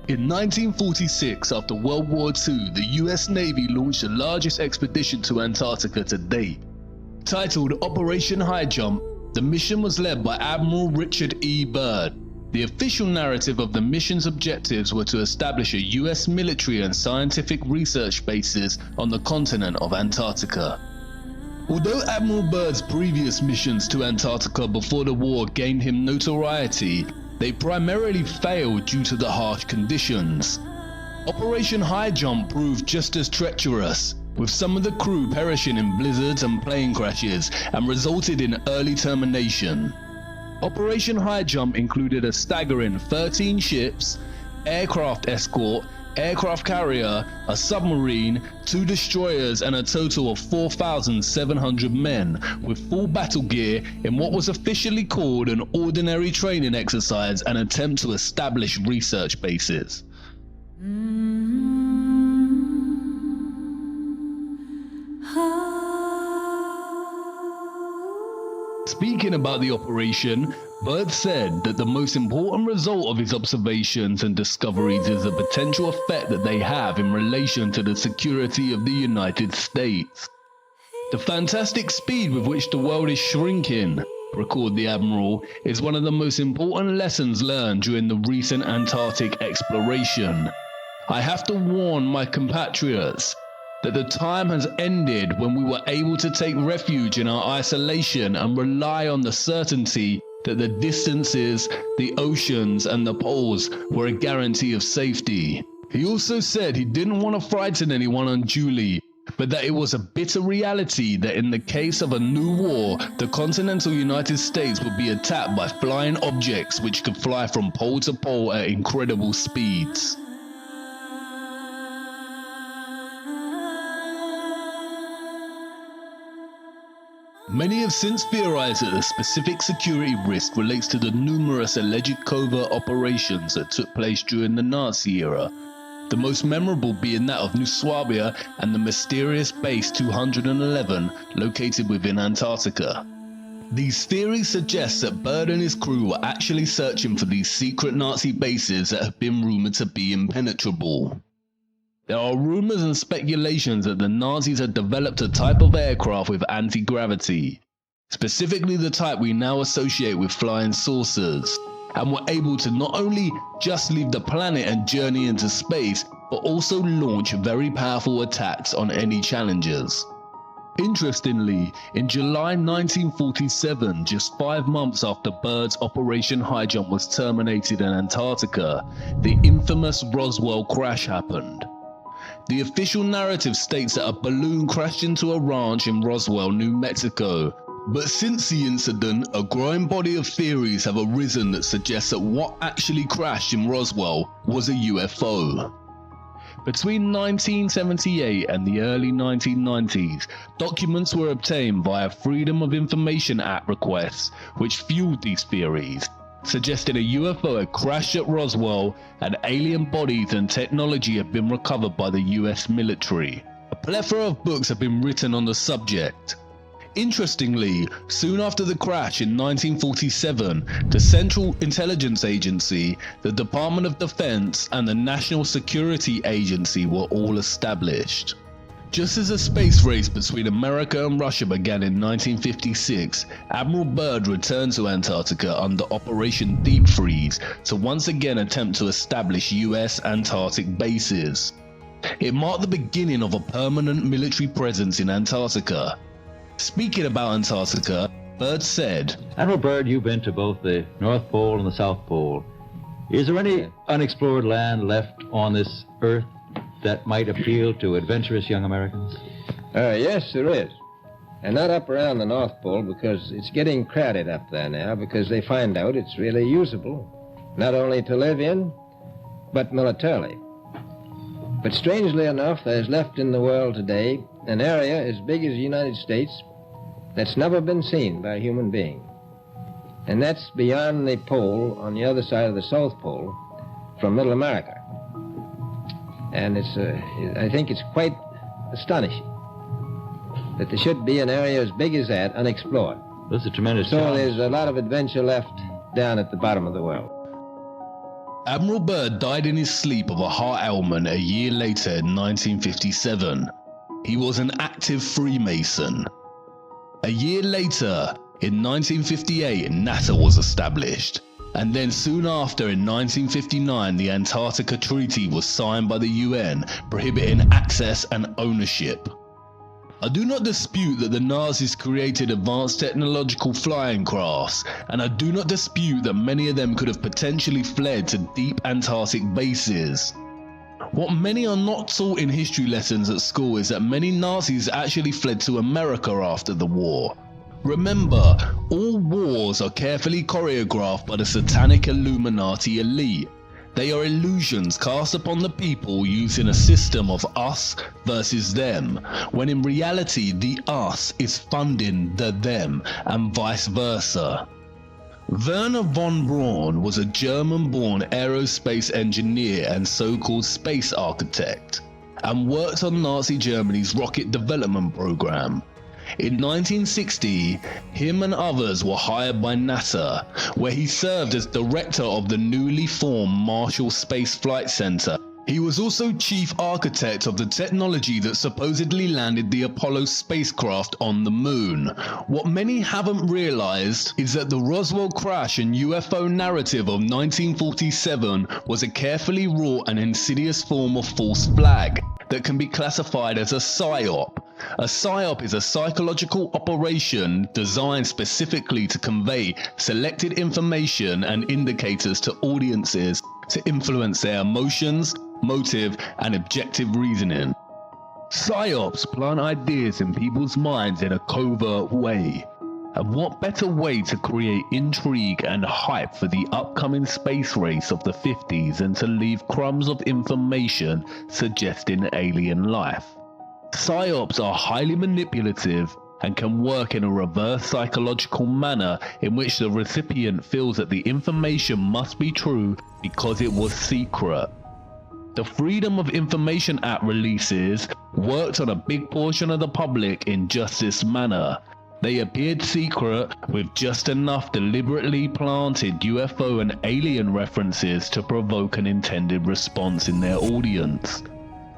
In 1946, after World War II, the US Navy launched the largest expedition to Antarctica to date. Titled Operation High Jump, the mission was led by Admiral Richard E. Byrd. The official narrative of the mission's objectives were to establish a US military and scientific research bases on the continent of Antarctica. Although Admiral Byrd's previous missions to Antarctica before the war gained him notoriety, they primarily failed due to the harsh conditions. Operation High Jump proved just as treacherous, with some of the crew perishing in blizzards and plane crashes, and resulted in early termination. Operation High Jump included a staggering 13 ships, aircraft escort, aircraft carrier, a submarine, 2 destroyers, and a total of 4,700 men, with full battle gear in what was officially called an ordinary training exercise and attempt to establish research bases. Speaking about the operation, Byrd said that the most important result of his observations and discoveries is the potential effect that they have in relation to the security of the United States. The fantastic speed with which the world is shrinking, recorded the Admiral, is one of the most important lessons learned during the recent Antarctic exploration. I have to warn my compatriots that the time has ended when we were able to take refuge in our isolation and rely on the certainty that the distances, the oceans, and the poles were a guarantee of safety. He also said he didn't want to frighten anyone unduly, but that it was a bitter reality that in the case of a new war, the continental United States would be attacked by flying objects which could fly from pole to pole at incredible speeds. Many have since theorized that the specific security risk relates to the numerous alleged covert operations that took place during the Nazi era, the most memorable being that of New Swabia and the mysterious Base 211 located within Antarctica. These theories suggest that Byrd and his crew were actually searching for these secret Nazi bases that have been rumored to be impenetrable. There are rumors and speculations that the Nazis had developed a type of aircraft with anti-gravity, specifically the type we now associate with flying saucers, and were able to not only just leave the planet and journey into space, but also launch very powerful attacks on any challengers. Interestingly, in July 1947, just 5 months after Byrd's Operation High Jump was terminated in Antarctica, the infamous Roswell crash happened. The official narrative states that a balloon crashed into a ranch in Roswell, New Mexico. But since the incident, a growing body of theories have arisen that suggest that what actually crashed in Roswell was a UFO. Between 1978 and the early 1990s, documents were obtained via Freedom of Information Act requests, which fueled these theories, suggesting a UFO had crashed at Roswell and alien bodies and technology had been recovered by the US military. A plethora of books have been written on the subject. Interestingly, soon after the crash in 1947, the Central Intelligence Agency, the Department of Defense, and the National Security Agency were all established. Just as a space race between America and Russia began in 1956, Admiral Byrd returned to Antarctica under Operation Deep Freeze to once again attempt to establish US Antarctic bases. It marked the beginning of a permanent military presence in Antarctica. Speaking about Antarctica, Byrd said, Admiral Byrd, you've been to both the North Pole and the South Pole. Is there any unexplored land left on this Earth that might appeal to adventurous young Americans? Yes, there is. And not up around the North Pole, because it's getting crowded up there now, because they find out it's really usable, not only to live in, but militarily. But strangely enough, there's left in the world today an area as big as the United States that's never been seen by a human being. And that's beyond the pole on the other side of the South Pole from Middle America. And I think it's quite astonishing that there should be an area as big as that unexplored. That's a tremendous So challenge. there's a lot of adventure left down at the bottom of the world. Admiral Byrd died in his sleep of a heart ailment a year later in 1957. He was an active Freemason. A year later, in 1958, NASA was established. And then soon after, in 1959, the Antarctica Treaty was signed by the UN, prohibiting access and ownership. I do not dispute that the Nazis created advanced technological flying crafts, and I do not dispute that many of them could have potentially fled to deep Antarctic bases. What many are not taught in history lessons at school is that many Nazis actually fled to America after the war. Remember, all wars are carefully choreographed by the satanic Illuminati elite. They are illusions cast upon the people using a system of us versus them, when in reality the us is funding the them, and vice versa. Werner von Braun was a German-born aerospace engineer and so-called space architect, and worked on Nazi Germany's rocket development program. In 1960, him and others were hired by NASA, where he served as director of the newly formed Marshall Space Flight Center. He was also chief architect of the technology that supposedly landed the Apollo spacecraft on the moon. What many haven't realized is that the Roswell crash and UFO narrative of 1947 was a carefully wrought and insidious form of false flag that can be classified as a psyop. A psyop is a psychological operation designed specifically to convey selected information and indicators to audiences to influence their emotions, motive, and objective reasoning. Psyops plant ideas in people's minds in a covert way. And what better way to create intrigue and hype for the upcoming space race of the 50s than to leave crumbs of information suggesting alien life? Psyops are highly manipulative and can work in a reverse psychological manner in which the recipient feels that the information must be true because it was secret. The Freedom of Information Act releases worked on a big portion of the public in just this manner. They appeared secret with just enough deliberately planted UFO and alien references to provoke an intended response in their audience.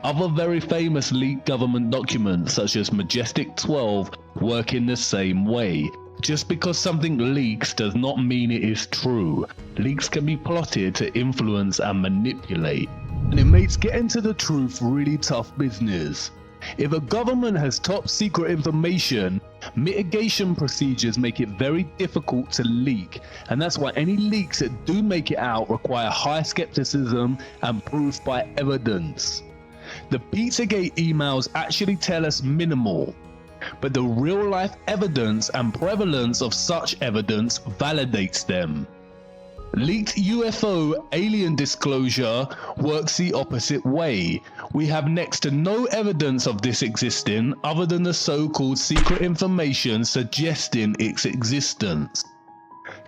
Other very famous leaked government documents such as Majestic 12 work in the same way. Just because something leaks does not mean it is true. Leaks can be plotted to influence and manipulate. And it makes getting to the truth really tough business. If a government has top secret information, mitigation procedures make it very difficult to leak, and that's why any leaks that do make it out require high skepticism and proof by evidence. The Pizzagate emails actually tell us minimal, but the real life evidence and prevalence of such evidence validates them. Leaked UFO alien disclosure works the opposite way. We have next to no evidence of this existing other than the so-called secret information suggesting its existence.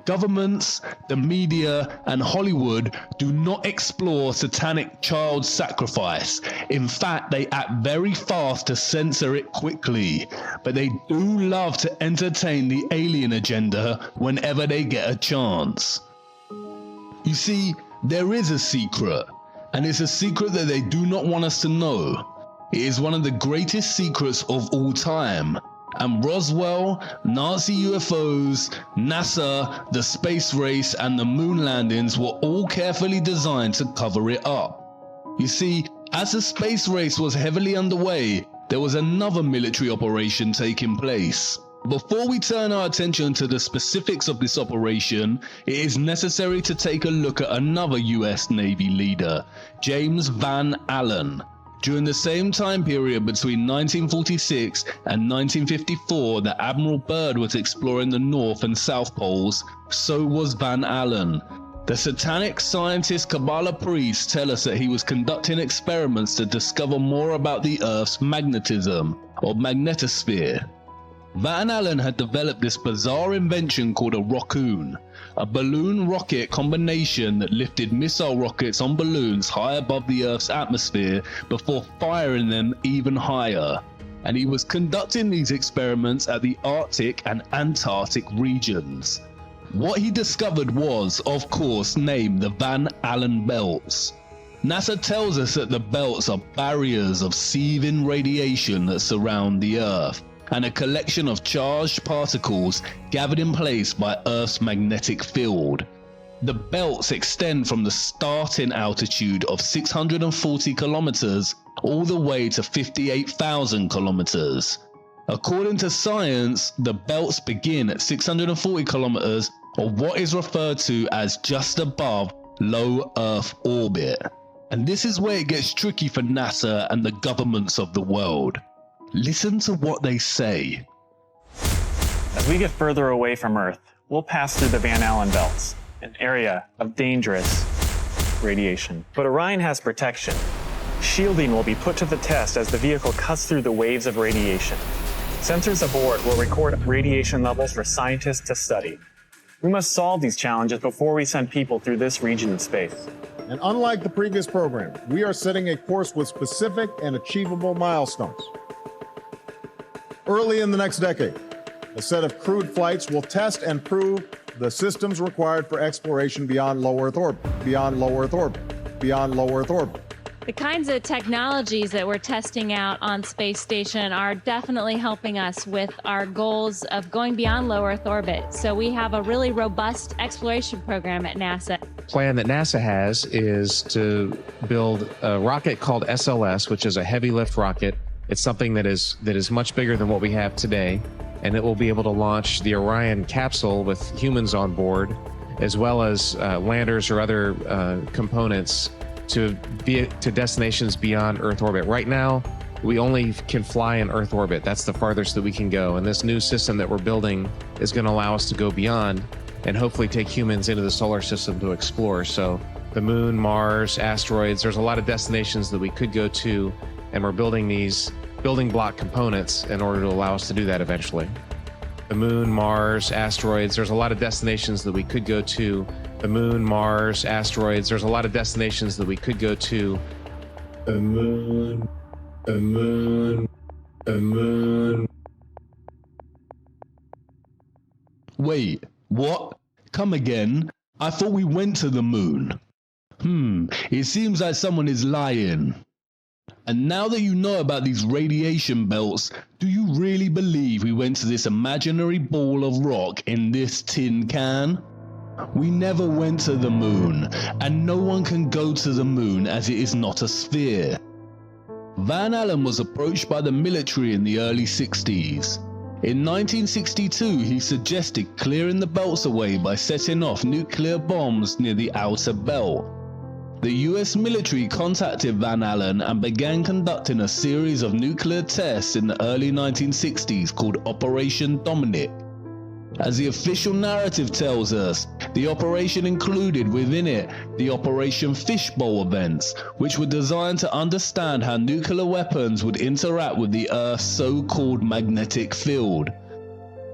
Governments, the media, and Hollywood do not explore satanic child sacrifice. In fact, they act very fast to censor it quickly, but they do love to entertain the alien agenda whenever they get a chance. You see, there is a secret, and it's a secret that they do not want us to know. It is one of the greatest secrets of all time. And Roswell, Nazi UFOs, NASA, the space race, and the moon landings were all carefully designed to cover it up. You see, as the space race was heavily underway, there was another military operation taking place. Before we turn our attention to the specifics of this operation, it is necessary to take a look at another US Navy leader, James Van Allen. During the same time period between 1946 and 1954 that Admiral Byrd was exploring the North and South Poles, so was Van Allen. The satanic scientist Kabbalah priests tell us that he was conducting experiments to discover more about the Earth's magnetism, or magnetosphere. Van Allen had developed this bizarre invention called a rockoon, a balloon rocket combination that lifted missile rockets on balloons high above the Earth's atmosphere before firing them even higher. And he was conducting these experiments at the Arctic and Antarctic regions. What he discovered was, of course, named the Van Allen belts. NASA tells us that the belts are barriers of seething radiation that surround the Earth, and a collection of charged particles gathered in place by Earth's magnetic field. The belts extend from the starting altitude of 640 kilometers all the way to 58,000 kilometers. According to science, the belts begin at 640 kilometers, or what is referred to as just above low Earth orbit. And this is where it gets tricky for NASA and the governments of the world. Listen to what they say. As we get further away from Earth, we'll pass through the Van Allen belts, an area of dangerous radiation. But Orion has protection. Shielding will be put to the test as the vehicle cuts through the waves of radiation. Sensors aboard will record radiation levels for scientists to study. We must solve these challenges before we send people through this region of space. And unlike the previous program, we are setting a course with specific and achievable milestones. Early in the next decade, a set of crewed flights will test and prove the systems required for exploration beyond low Earth orbit, beyond low Earth orbit, beyond low Earth orbit. The kinds of technologies that we're testing out on Space Station are definitely helping us with our goals of going beyond low Earth orbit. So we have a really robust exploration program at NASA. Plan that NASA has is to build a rocket called SLS, which is a heavy lift rocket. It's something that is much bigger than what we have today, and it will be able to launch the Orion capsule with humans on board, as well as landers or other components to destinations beyond Earth orbit. Right now, we only can fly in Earth orbit. That's the farthest that we can go. And this new system that we're building is going to allow us to go beyond and hopefully take humans into the solar system to explore. So the moon, Mars, asteroids, there's a lot of destinations that we could go to, and we're building these building block components in order to allow us to do that eventually. The moon, Mars, asteroids, there's a lot of destinations that we could go to. The moon, Mars, asteroids, there's a lot of destinations that we could go to. The moon, the moon, the moon. Wait, what? Come again? I thought we went to the moon. It seems like someone is lying. And now that you know about these radiation belts, do you really believe we went to this imaginary ball of rock in this tin can? We never went to the moon, and no one can go to the moon as it is not a sphere. Van Allen was approached by the military in the early 60s. In 1962, he suggested clearing the belts away by setting off nuclear bombs near the outer belt. The US military contacted Van Allen and began conducting a series of nuclear tests in the early 1960s called Operation Dominic. As the official narrative tells us, the operation included within it the Operation Fishbowl events, which were designed to understand how nuclear weapons would interact with the Earth's so-called magnetic field.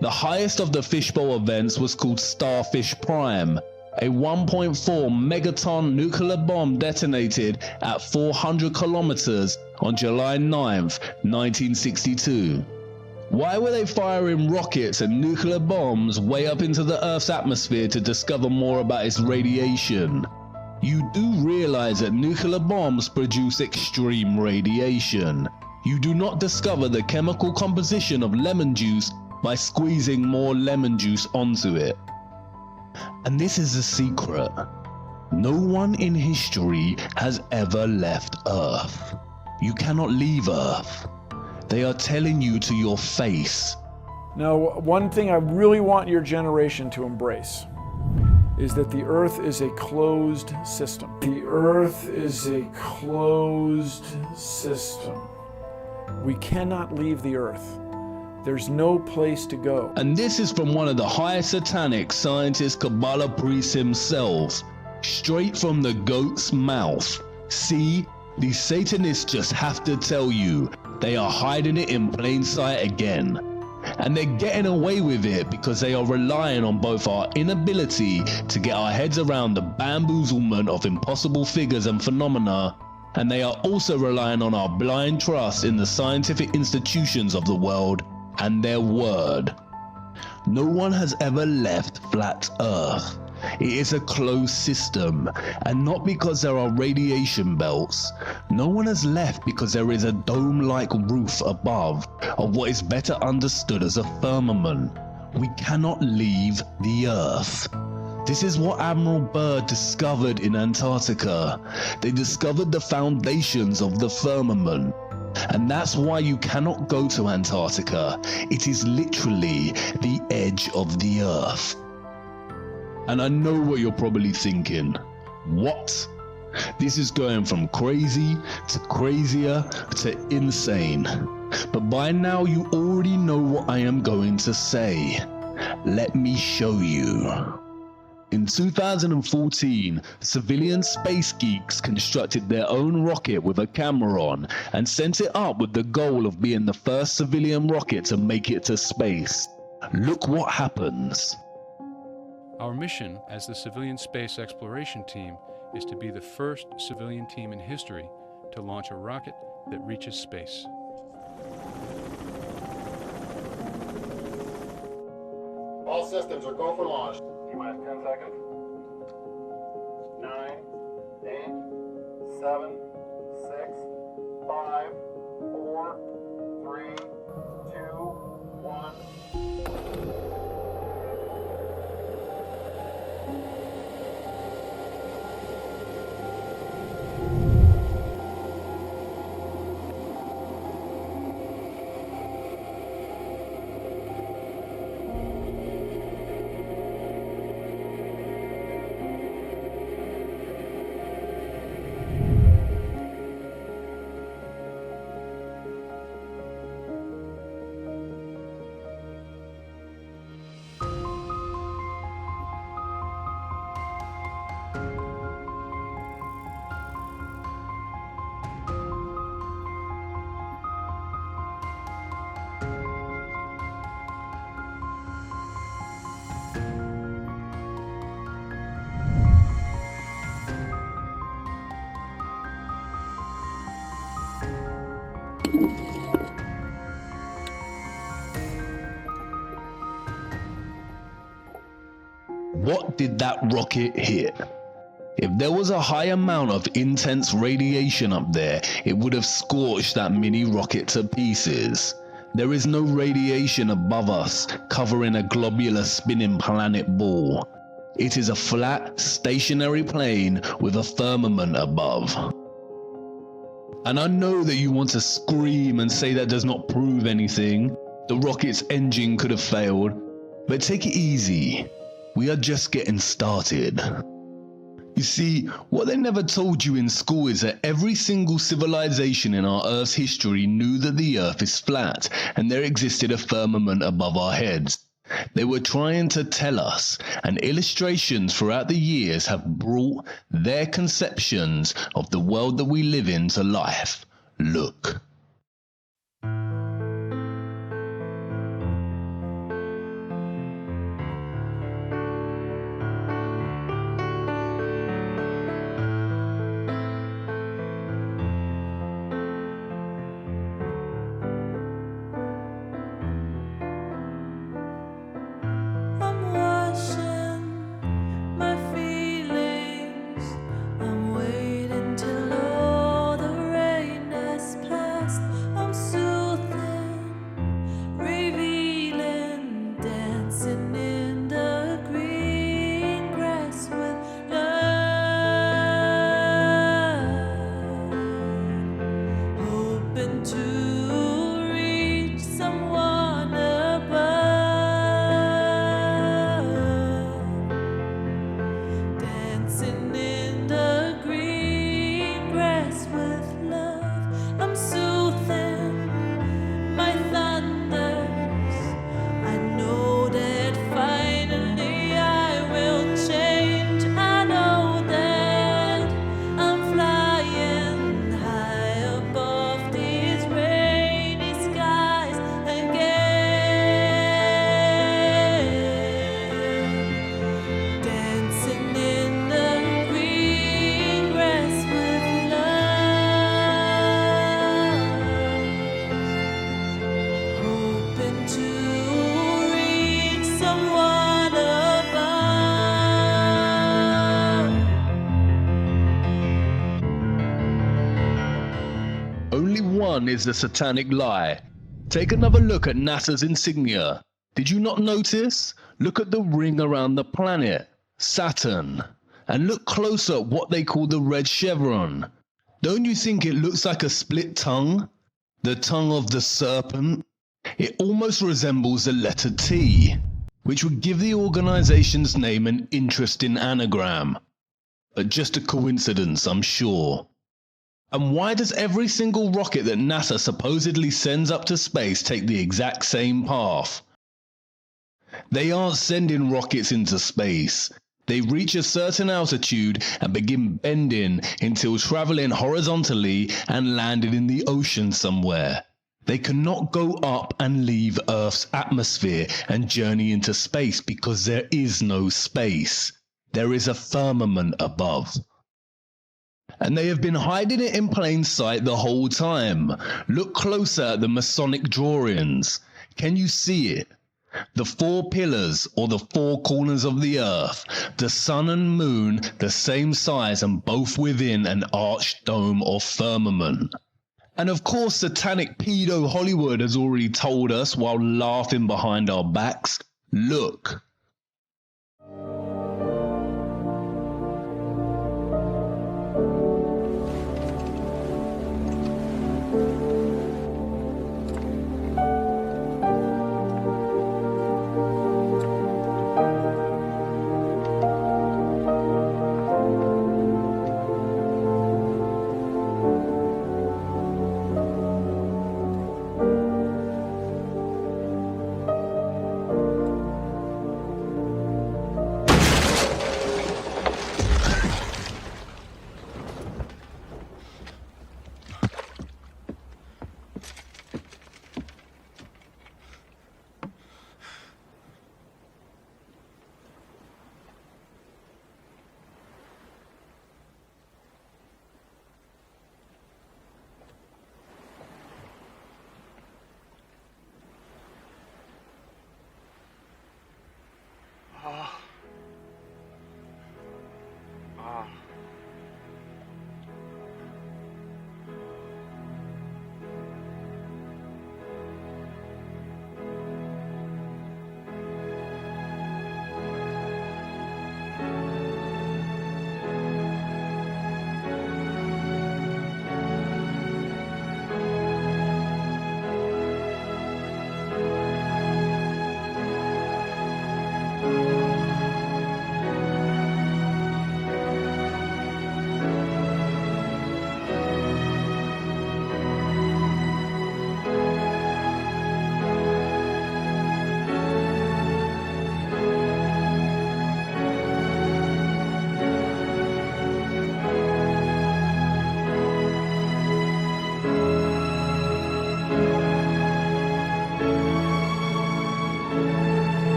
The highest of the Fishbowl events was called Starfish Prime, a 1.4 megaton nuclear bomb detonated at 400 kilometers on July 9th, 1962. Why were they firing rockets and nuclear bombs way up into the Earth's atmosphere to discover more about its radiation? You do realize that nuclear bombs produce extreme radiation. You do not discover the chemical composition of lemon juice by squeezing more lemon juice onto it. And this is the secret. No one in history has ever left Earth. You cannot leave Earth. They are telling you to your face. Now, one thing I really want your generation to embrace is that the Earth is a closed system. The Earth is a closed system. We cannot leave the Earth. There's no place to go. And this is from one of the highest satanic scientist Kabbalah priests himself, straight from the goat's mouth. See, these Satanists just have to tell you, they are hiding it in plain sight again. And they're getting away with it because they are relying on both our inability to get our heads around the bamboozlement of impossible figures and phenomena, and they are also relying on our blind trust in the scientific institutions of the world and their word. No one has ever left flat Earth. It is a closed system, and not because there are radiation belts. No one has left because there is a dome-like roof above, of what is better understood as a firmament. We cannot leave the Earth. This is what Admiral Byrd discovered in Antarctica. They discovered the foundations of the firmament. And that's why you cannot go to Antarctica. It is literally the edge of the Earth. And I know what you're probably thinking. What? This is going from crazy to crazier to insane. But by now you already know what I am going to say. Let me show you. In 2014, civilian space geeks constructed their own rocket with a camera on and sent it up with the goal of being the first civilian rocket to make it to space. Look what happens. Our mission as the Civilian Space Exploration Team is to be the first civilian team in history to launch a rocket that reaches space. All systems are go for launch. T-minus 10 seconds. 9, 8, 7, 6, 5, 4, 3, 2, 1. What did that rocket hit? If there was a high amount of intense radiation up there, it would have scorched that mini rocket to pieces. There is no radiation above us covering a globular spinning planet ball. It is a flat, stationary plane with a firmament above. And I know that you want to scream and say that does not prove anything. The rocket's engine could have failed. But take it easy. We are just getting started. You see, what they never told you in school is that every single civilization in our Earth's history knew that the Earth is flat and there existed a firmament above our heads. They were trying to tell us, and illustrations throughout the years have brought their conceptions of the world that we live in to life. Look. one is the satanic lie. Take another look at NASA's insignia. Did you not notice? Look at the ring around the planet, Saturn, and look closer at what they call the red chevron. Don't you think it looks like a split tongue? The tongue of the serpent? It almost resembles the letter T, which would give the organization's name an interesting anagram. But just a coincidence, I'm sure. And why does every single rocket that NASA supposedly sends up to space take the exact same path? They aren't sending rockets into space. They reach a certain altitude and begin bending until traveling horizontally and landing in the ocean somewhere. They cannot go up and leave Earth's atmosphere and journey into space because there is no space. There is a firmament above. And they have been hiding it in plain sight the whole time. Look closer at the Masonic drawings. Can you see it? The four pillars, or the four corners of the earth, the sun and moon, the same size and both within an arched dome or firmament. And of course, satanic pedo Hollywood has already told us while laughing behind our backs, look.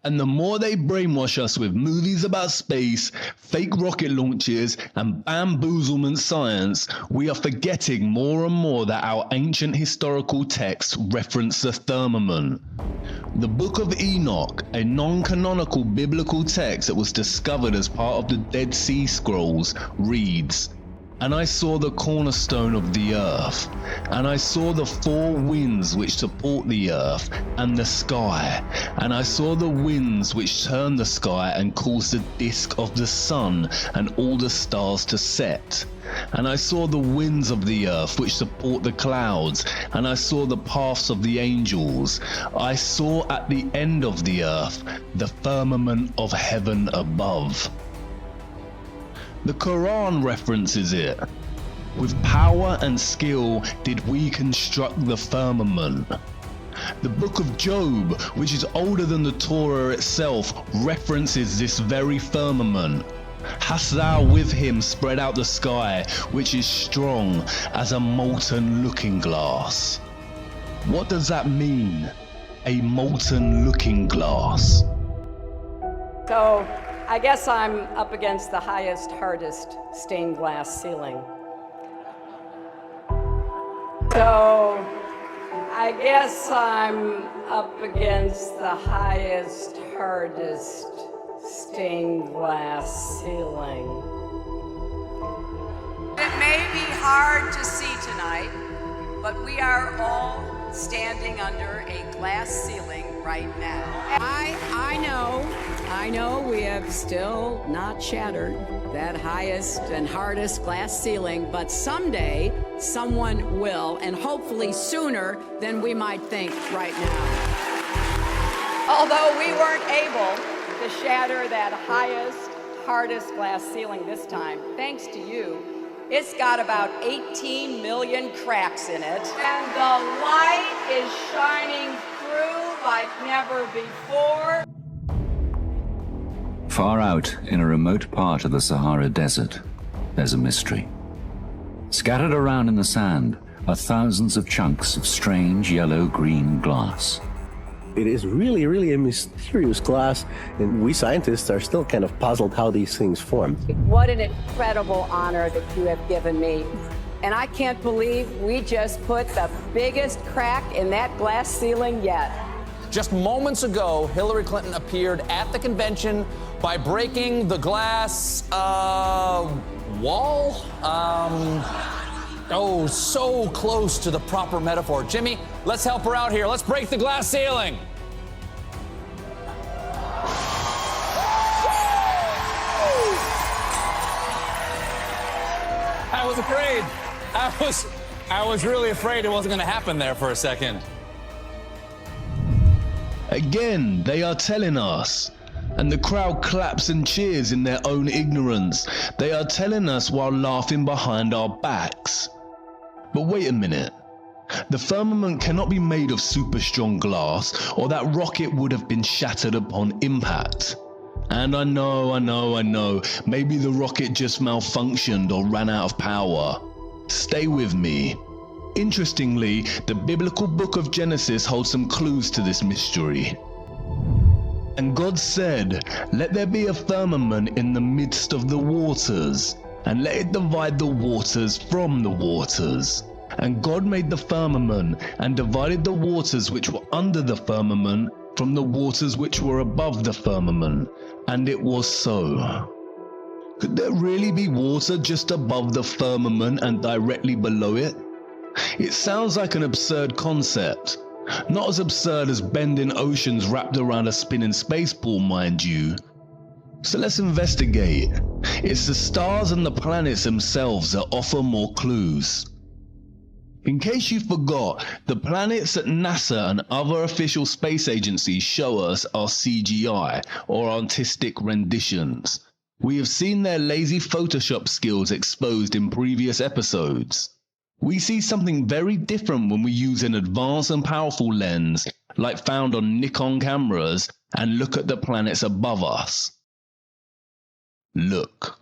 And the more they brainwash us with movies about space, fake rocket launches, and bamboozlement science, we are forgetting more and more that our ancient historical texts reference the firmament. The Book of Enoch, a non-canonical biblical text that was discovered as part of the Dead Sea Scrolls, reads, And I saw the cornerstone of the earth, and I saw the four winds which support the earth and the sky, and I saw the winds which turn the sky and cause the disk of the sun and all the stars to set. And I saw the winds of the earth which support the clouds, and I saw the paths of the angels. I saw at the end of the earth the firmament of heaven above. The Quran references it. With power and skill did we construct the firmament. The book of Job, which is older than the Torah itself, references this very firmament. Hast thou with him spread out the sky, which is strong as a molten looking glass? What does that mean? A molten looking glass. So, I guess I'm up against the highest, hardest stained glass ceiling. So, I guess I'm up against the highest, hardest stained glass ceiling. It may be hard to see tonight, but we are all standing under a glass ceiling right now. I know we have still not shattered that highest and hardest glass ceiling, but someday someone will, and hopefully sooner than we might think right now. Although we weren't able to shatter that highest, hardest glass ceiling this time, thanks to you, it's got about 18 million cracks in it, and the light is shining through like never before. Far out in a remote part of the Sahara Desert, there's a mystery. Scattered around in the sand are thousands of chunks of strange yellow-green glass. It is really a mysterious glass, and we scientists are still kind of puzzled how these things form. What an incredible honor that you have given me. And I can't believe we just put the biggest crack in that glass ceiling yet. Just moments ago, Hillary Clinton appeared at the convention by breaking the glass, wall? Oh, so close to the proper metaphor. Jimmy, let's help her out here. Let's break the glass ceiling. I was afraid. I was really afraid it wasn't going to happen there for a second. Again, they are telling us. And the crowd claps and cheers in their own ignorance. They are telling us while laughing behind our backs. But wait a minute. The firmament cannot be made of super strong glass, or that rocket would have been shattered upon impact. And I know, maybe the rocket just malfunctioned or ran out of power. Stay with me. Interestingly, the biblical book of Genesis holds some clues to this mystery. And God said, "Let there be a firmament in the midst of the waters, and let it divide the waters from the waters." And God made the firmament, and divided the waters which were under the firmament from the waters which were above the firmament. And it was so. Could there really be water just above the firmament and directly below it? It sounds like an absurd concept. Not as absurd as bending oceans wrapped around a spinning space ball, mind you. So let's investigate. It's the stars and the planets themselves that offer more clues. In case you forgot, the planets that NASA and other official space agencies show us are CGI, or artistic renditions. We have seen their lazy Photoshop skills exposed in previous episodes. We see something very different when we use an advanced and powerful lens, like found on Nikon cameras, and look at the planets above us. Look.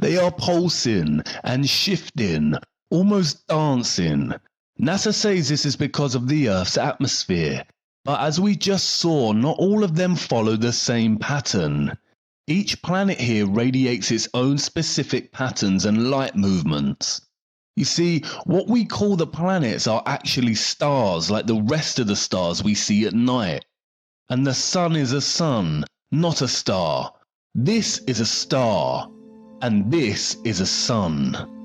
They are pulsing and shifting, almost dancing. NASA says this is because of the Earth's atmosphere, but as we just saw, not all of them follow the same pattern. Each planet here radiates its own specific patterns and light movements. You see, what we call the planets are actually stars like the rest of the stars we see at night. And the sun is a sun, not a star. This is a star, and this is a sun.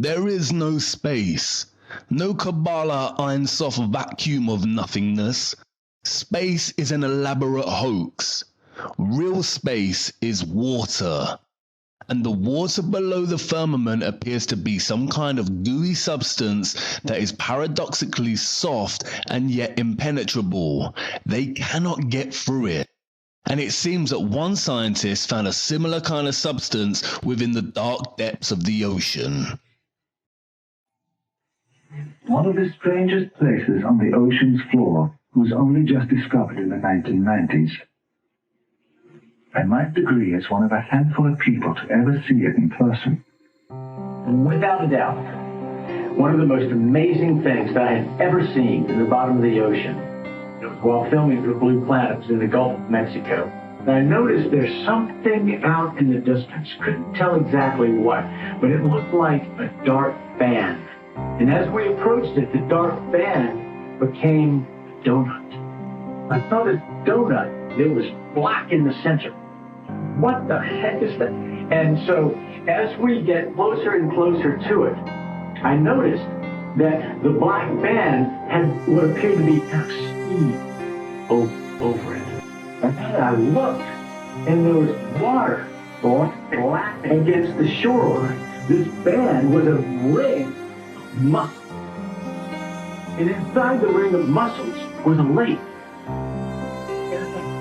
There is no space, no Kabbalah Ein Sof vacuum of nothingness. Space is an elaborate hoax. Real space is water. And the water below the firmament appears to be some kind of gooey substance that is paradoxically soft and yet impenetrable. They cannot get through it. And it seems that one scientist found a similar kind of substance within the dark depths of the ocean. One of the strangest places on the ocean's floor was only just discovered in the 1990s. I might agree as one of a handful of people to ever see it in person. Without a doubt, one of the most amazing things that I had ever seen in the bottom of the ocean. It was while filming The Blue Planets in the Gulf of Mexico. And I noticed there's something out in the distance. Couldn't tell exactly what, but it looked like a dark band. And as we approached it, the dark band became a donut. I saw this donut. It was black in the center. What the heck is that? And so as we get closer and closer to it, I noticed that the black band had what appeared to be kind of steam over it. And then I looked, and there was water black against the shoreline. This band was a ring of muscles. And inside the ring of muscles was a lake.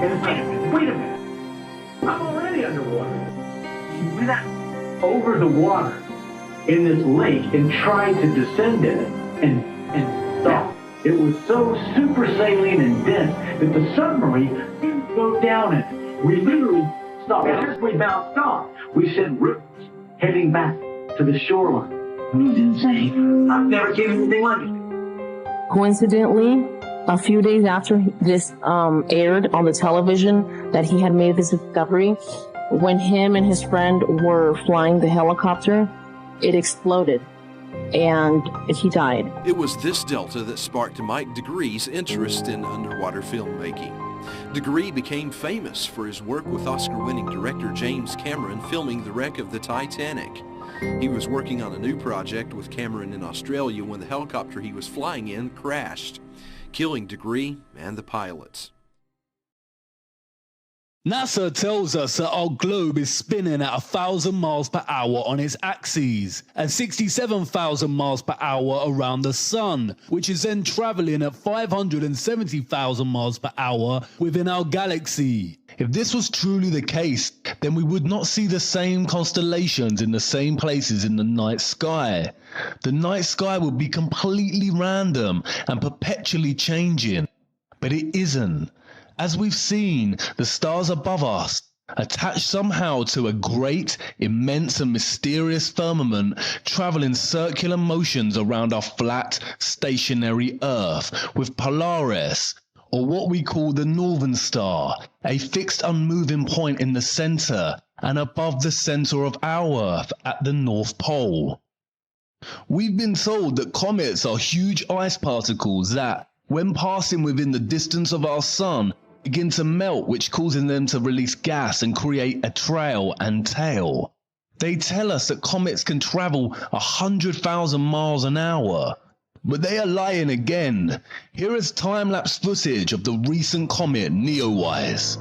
And it's like, wait a minute. I'm already underwater. He went out over the water in this lake and tried to descend in it and stopped. It was so super saline and dense that the submarine didn't go down it. We literally stopped. And as we bounced off, we sent ripples heading back to the shoreline. It was insane. I've never seen anything like it. Coincidentally, a few days after this aired on the television that he had made this discovery, when him and his friend were flying the helicopter, it exploded and he died. It was this delta that sparked Mike Degree's interest in underwater filmmaking. Degree became famous for his work with Oscar-winning director James Cameron filming the wreck of the Titanic. He was working on a new project with Cameron in Australia when the helicopter he was flying in crashed, killing Degree and the pilots. NASA tells us that our globe is spinning at 1,000 miles per hour on its axes and 67,000 miles per hour around the sun, which is then traveling at 570,000 miles per hour within our galaxy. If this was truly the case, then we would not see the same constellations in the same places in the night sky. The night sky would be completely random and perpetually changing. But it isn't. As we've seen, the stars above us, attached somehow to a great, immense and mysterious firmament, travel in circular motions around our flat, stationary Earth, with Polaris, or what we call the Northern Star, a fixed unmoving point in the center, and above the center of our Earth at the North Pole. We've been told that comets are huge ice particles that, when passing within the distance of our sun, begin to melt, which causes them to release gas and create a trail and tail. They tell us that comets can travel 100,000 miles an hour. But they are lying again. Here is time-lapse footage of the recent comet Neowise.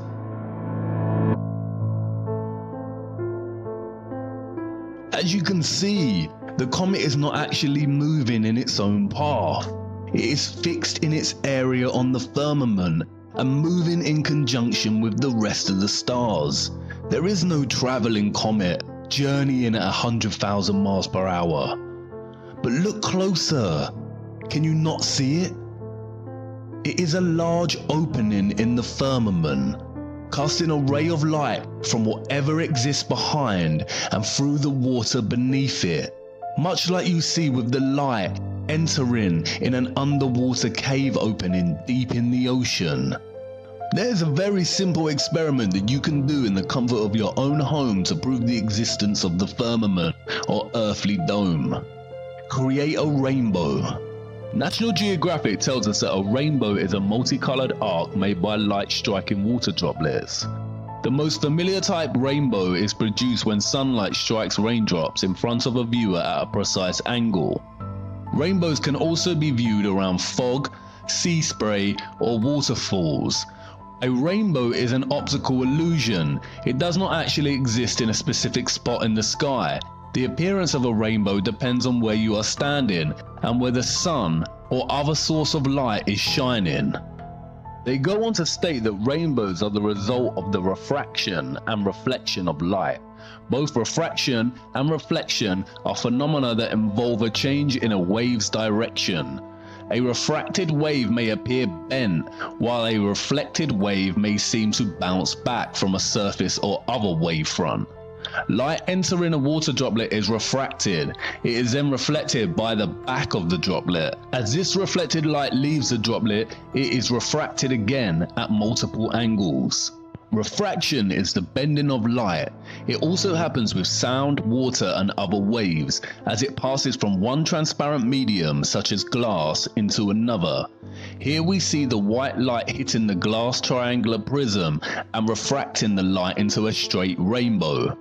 As you can see, the comet is not actually moving in its own path. It is fixed in its area on the firmament and moving in conjunction with the rest of the stars. There is no traveling comet journeying at 100,000 miles per hour. But look closer. Can you not see it? It is a large opening in the firmament, casting a ray of light from whatever exists behind and through the water beneath it, much like you see with the light entering in an underwater cave opening deep in the ocean. There's a very simple experiment that you can do in the comfort of your own home to prove the existence of the firmament or earthly dome. Create a rainbow. National Geographic tells us that a rainbow is a multicolored arc made by light striking water droplets. The The most familiar type rainbow is produced when sunlight strikes raindrops in front of a viewer at a precise angle. Rainbows can also be viewed around fog, sea spray, or waterfalls. A rainbow is an optical illusion. It does not actually exist in a specific spot in the sky. The appearance of a rainbow depends on where you are standing and where the sun or other source of light is shining. They go on to state that rainbows are the result of the refraction and reflection of light. Both refraction and reflection are phenomena that involve a change in a wave's direction. A refracted wave may appear bent, while a reflected wave may seem to bounce back from a surface or other wavefront. Light entering a water droplet is refracted. It is then reflected by the back of the droplet. As this reflected light leaves the droplet, it is refracted again at multiple angles. Refraction is the bending of light. It also happens with sound, water, and other waves, as it passes from one transparent medium, such as glass, into another. Here we see the white light hitting the glass triangular prism and refracting the light into a straight rainbow.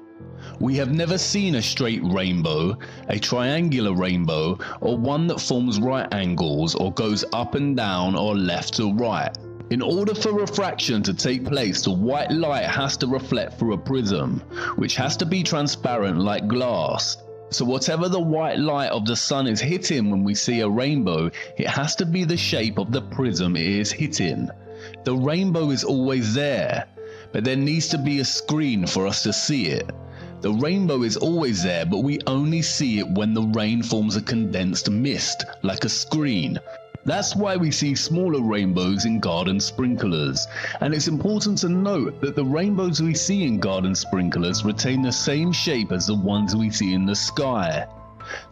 We have never seen a straight rainbow, a triangular rainbow, or one that forms right angles or goes up and down or left to right. In order for refraction to take place, the white light has to reflect through a prism, which has to be transparent like glass. So whatever the white light of the sun is hitting when we see a rainbow, it has to be the shape of the prism it is hitting. The rainbow is always there, but there needs to be a screen for us to see it. The rainbow is always there, but we only see it when the rain forms a condensed mist, like a screen. That's why we see smaller rainbows in garden sprinklers, and it's important to note that the rainbows we see in garden sprinklers retain the same shape as the ones we see in the sky.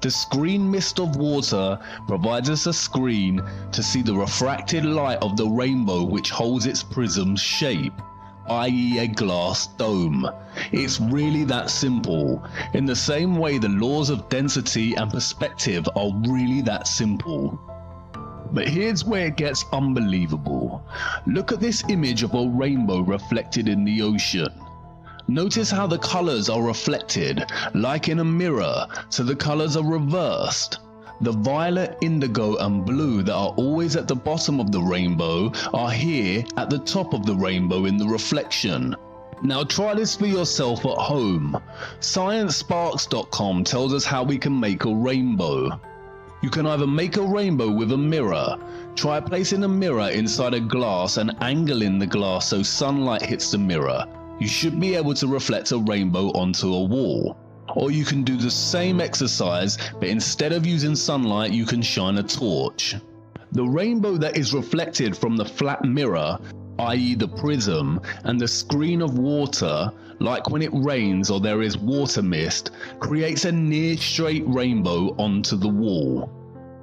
The screen mist of water provides us a screen to see the refracted light of the rainbow, which holds its prism's shape, i.e. a glass dome. It's really that simple. In the same way the laws of density and perspective are really that simple. But here's where it gets unbelievable. Look at this image of a rainbow reflected in the ocean. Notice how the colors are reflected, like in a mirror, so the colors are reversed. The violet, indigo, and blue that are always at the bottom of the rainbow are here at the top of the rainbow in the reflection. Now try this for yourself at home. ScienceSparks.com tells us how we can make a rainbow. You can either make a rainbow with a mirror. Try placing a mirror inside a glass and angling the glass so sunlight hits the mirror. You should be able to reflect a rainbow onto a wall. Or you can do the same exercise, but instead of using sunlight, you can shine a torch. The rainbow that is reflected from the flat mirror, i.e. the prism, and the screen of water, like when it rains or there is water mist, creates a near straight rainbow onto the wall.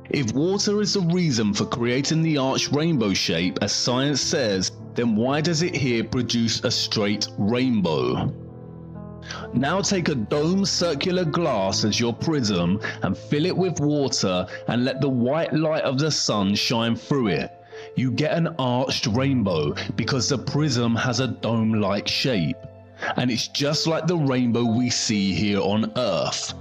If water is the reason for creating the arched rainbow shape, as science says, then why does it here produce a straight rainbow? Now take a dome circular glass as your prism and fill it with water and let the white light of the sun shine through it. You get an arched rainbow because the prism has a dome-like shape. And it's just like the rainbow we see here on Earth.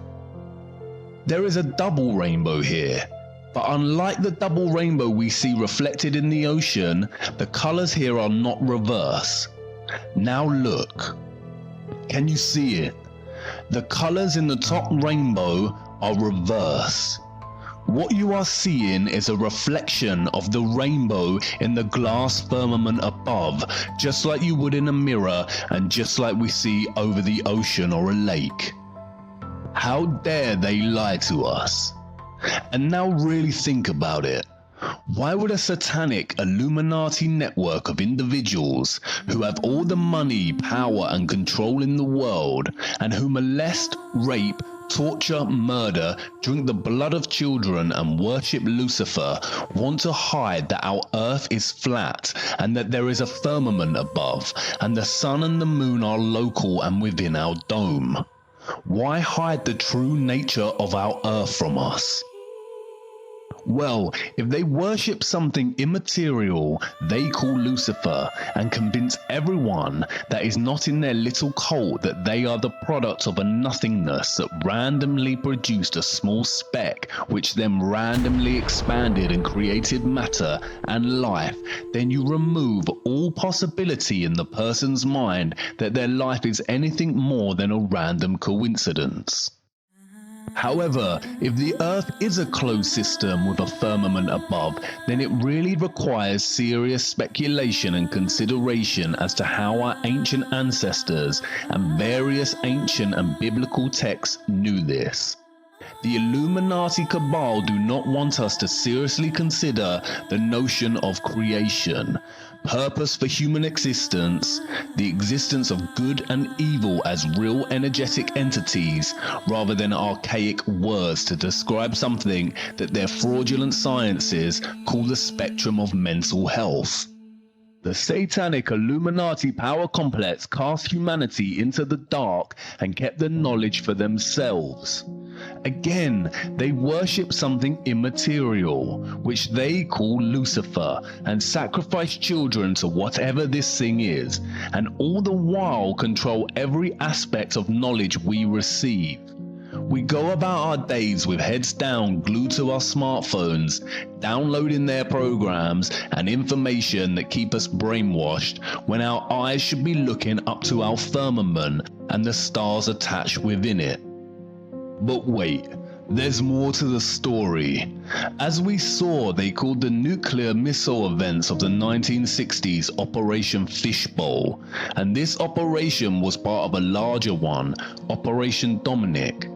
There is a double rainbow here, but unlike the double rainbow we see reflected in the ocean, the colors here are not reverse. Now look. Can you see it? The colors in the top rainbow are reverse. What you are seeing is a reflection of the rainbow in the glass firmament above, just like you would in a mirror and just like we see over the ocean or a lake. How dare they lie to us? And now really think about it. Why would a satanic Illuminati network of individuals who have all the money, power and control in the world and who molest, rape, torture, murder, drink the blood of children and worship Lucifer want to hide that our earth is flat and that there is a firmament above and the sun and the moon are local and within our dome? Why hide the true nature of our earth from us? Well, if they worship something immaterial they call Lucifer and convince everyone that is not in their little cult that they are the product of a nothingness that randomly produced a small speck which then randomly expanded and created matter and life, then you remove all possibility in the person's mind that their life is anything more than a random coincidence. However, if the Earth is a closed system with a firmament above, then it really requires serious speculation and consideration as to how our ancient ancestors and various ancient and biblical texts knew this. The Illuminati cabal do not want us to seriously consider the notion of creation, purpose for human existence, the existence of good and evil as real energetic entities, rather than archaic words to describe something that their fraudulent sciences call the spectrum of mental health. The satanic Illuminati power complex cast humanity into the dark and kept the knowledge for themselves. Again, they worship something immaterial, which they call Lucifer, and sacrifice children to whatever this thing is, and all the while control every aspect of knowledge we receive. We go about our days with heads down, glued to our smartphones, downloading their programs and information that keep us brainwashed, when our eyes should be looking up to our firmament and the stars attached within it. But wait, there's more to the story. As we saw, they called the nuclear missile events of the 1960s Operation Fishbowl, and this operation was part of a larger one, Operation Dominic.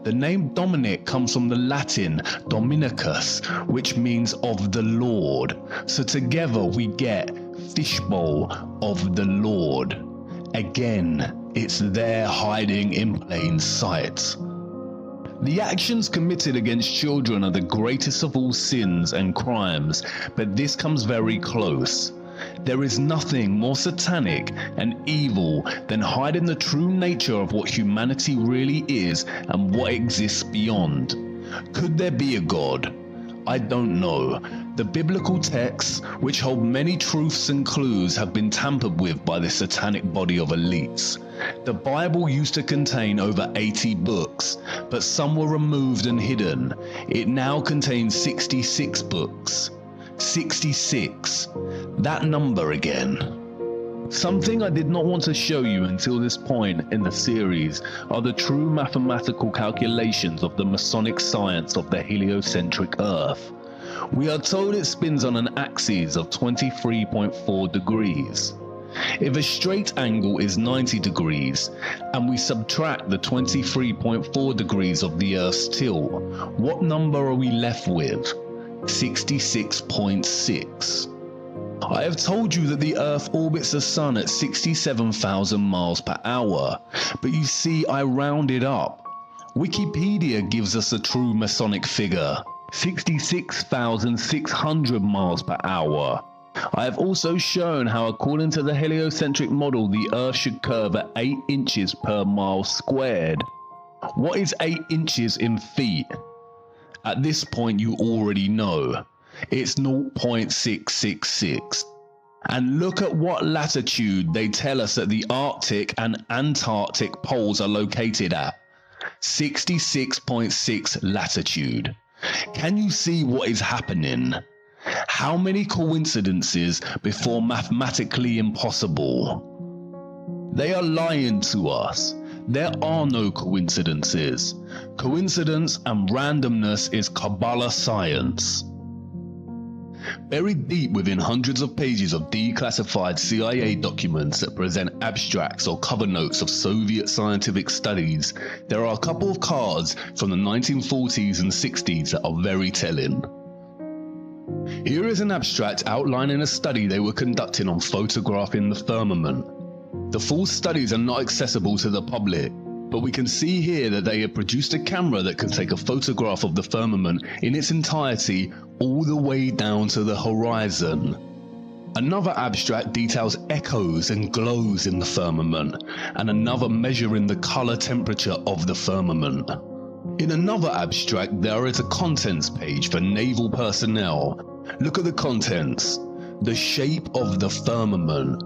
The name Dominic comes from the Latin Dominicus, which means of the Lord. So together we get Fishbowl of the Lord. Again, it's there hiding in plain sight. The actions committed against children are the greatest of all sins and crimes, but this comes very close. There is nothing more satanic and evil than hiding the true nature of what humanity really is and what exists beyond. Could there be a God? I don't know. The biblical texts, which hold many truths and clues, have been tampered with by the satanic body of elites. The Bible used to contain over 80 books, but some were removed and hidden. It now contains 66 books. 66. That number again. Something I did not want to show you until this point in the series are the true mathematical calculations of the Masonic science of the heliocentric Earth. We are told it spins on an axis of 23.4 degrees. If a straight angle is 90 degrees, and we subtract the 23.4 degrees of the Earth's tilt, what number are we left with? 66.6. I have told you that the Earth orbits the Sun at 67,000 miles per hour, but you see I rounded up. Wikipedia gives us a true Masonic figure, 66,600 miles per hour. I have also shown how according to the heliocentric model the Earth should curve at 8 inches per mile squared. What is 8 inches in feet? At this point you already know. It's 0.666. And look at what latitude they tell us that the Arctic and Antarctic poles are located at. 66.6 latitude. Can you see what is happening? How many coincidences before mathematically impossible? They are lying to us. There are no coincidences. Coincidence and randomness is Kabbalah science. Buried deep within hundreds of pages of declassified CIA documents that present abstracts or cover notes of Soviet scientific studies, there are a couple of cards from the 1940s and 60s that are very telling. Here is an abstract outlining a study they were conducting on photographing the firmament. The full studies are not accessible to the public, but we can see here that they have produced a camera that can take a photograph of the firmament in its entirety all the way down to the horizon. Another abstract details echoes and glows in the firmament, and another measuring the color temperature of the firmament. In another abstract, there is a contents page for naval personnel. Look at the contents. The shape of the firmament,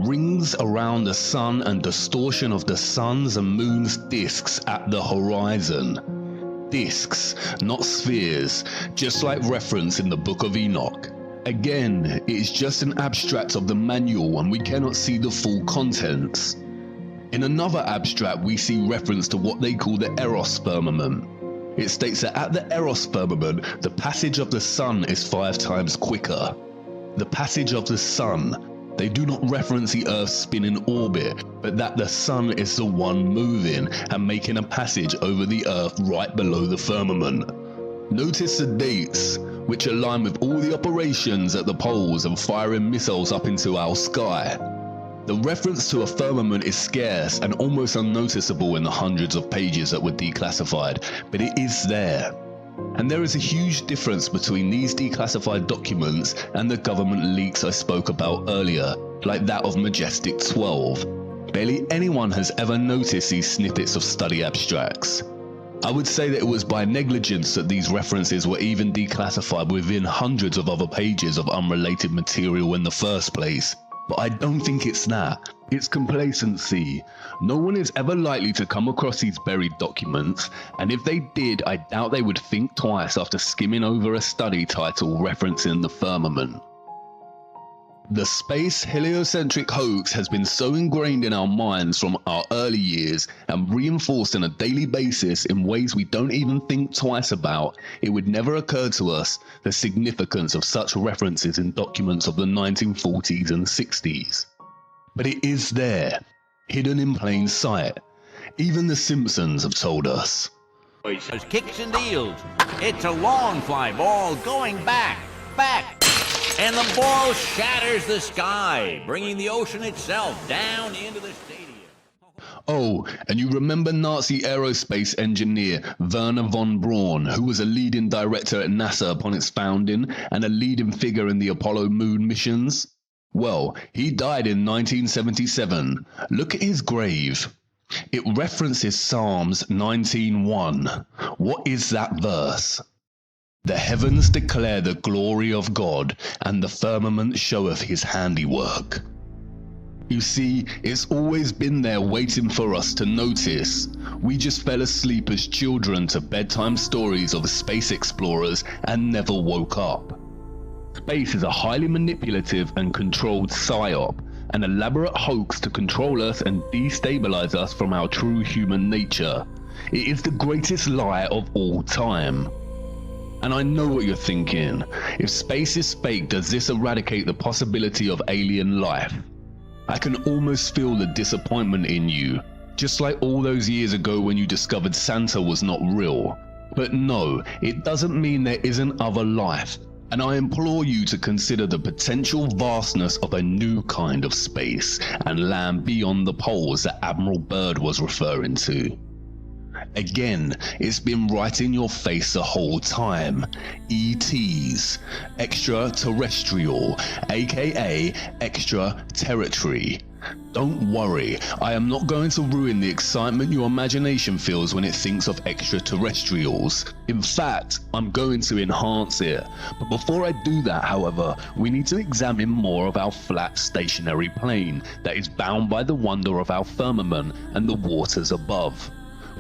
rings around the sun and distortion of the sun's and moon's disks at the horizon. Disks, not spheres, just like reference in the Book of Enoch. Again, it is just an abstract of the manual and we cannot see the full contents. In another abstract, we see reference to what they call the Eros firmament. It states that at the Eros firmament, the passage of the sun is 5 times quicker. The passage of the sun. They do not reference the Earth's spin in orbit, but that the sun is the one moving and making a passage over the Earth right below the firmament. Notice the dates, which align with all the operations at the poles and firing missiles up into our sky. The reference to a firmament is scarce and almost unnoticeable in the hundreds of pages that were declassified, but it is there. And there is a huge difference between these declassified documents and the government leaks I spoke about earlier, like that of Majestic 12. Barely anyone has ever noticed these snippets of study abstracts. I would say that it was by negligence that these references were even declassified within hundreds of other pages of unrelated material in the first place. But I don't think it's that. It's complacency. No one is ever likely to come across these buried documents, and if they did, I doubt they would think twice after skimming over a study title referencing the firmament. The space heliocentric hoax has been so ingrained in our minds from our early years and reinforced on a daily basis in ways we don't even think twice about, it would never occur to us the significance of such references in documents of the 1940s and 60s. But it is there, hidden in plain sight. Even the Simpsons have told us. There's kicks and deals. It's a long fly ball going back. And the ball shatters the sky, bringing the ocean itself down into the stadium. Oh, and you remember Nazi aerospace engineer Werner von Braun, who was a leading director at NASA upon its founding and a leading figure in the Apollo moon missions? Well, he died in 1977. Look at his grave. It references Psalms 19:1. What is that verse? The heavens declare the glory of God, and the firmament showeth his handiwork. You see, it's always been there waiting for us to notice. We just fell asleep as children to bedtime stories of space explorers and never woke up. Space is a highly manipulative and controlled psyop, an elaborate hoax to control us and destabilize us from our true human nature. It is the greatest lie of all time. And I know what you're thinking. If space is fake, does this eradicate the possibility of alien life? I can almost feel the disappointment in you, just like all those years ago when you discovered Santa was not real. But no, it doesn't mean there isn't other life. And I implore you to consider the potential vastness of a new kind of space and land beyond the poles that Admiral Byrd was referring to. Again, it's been right in your face the whole time. ETs, extraterrestrial, aka extraterritory. Don't worry, I am not going to ruin the excitement your imagination feels when it thinks of extraterrestrials. In fact, I'm going to enhance it. But before I do that, however, we need to examine more of our flat stationary plane that is bound by the wonder of our firmament and the waters above.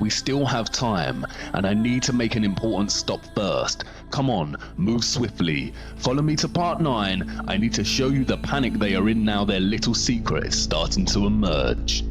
We still have time, and I need to make an important stop first. Come on, move swiftly. Follow me to part 9. I need to show you the panic they are in now their little secret is starting to emerge.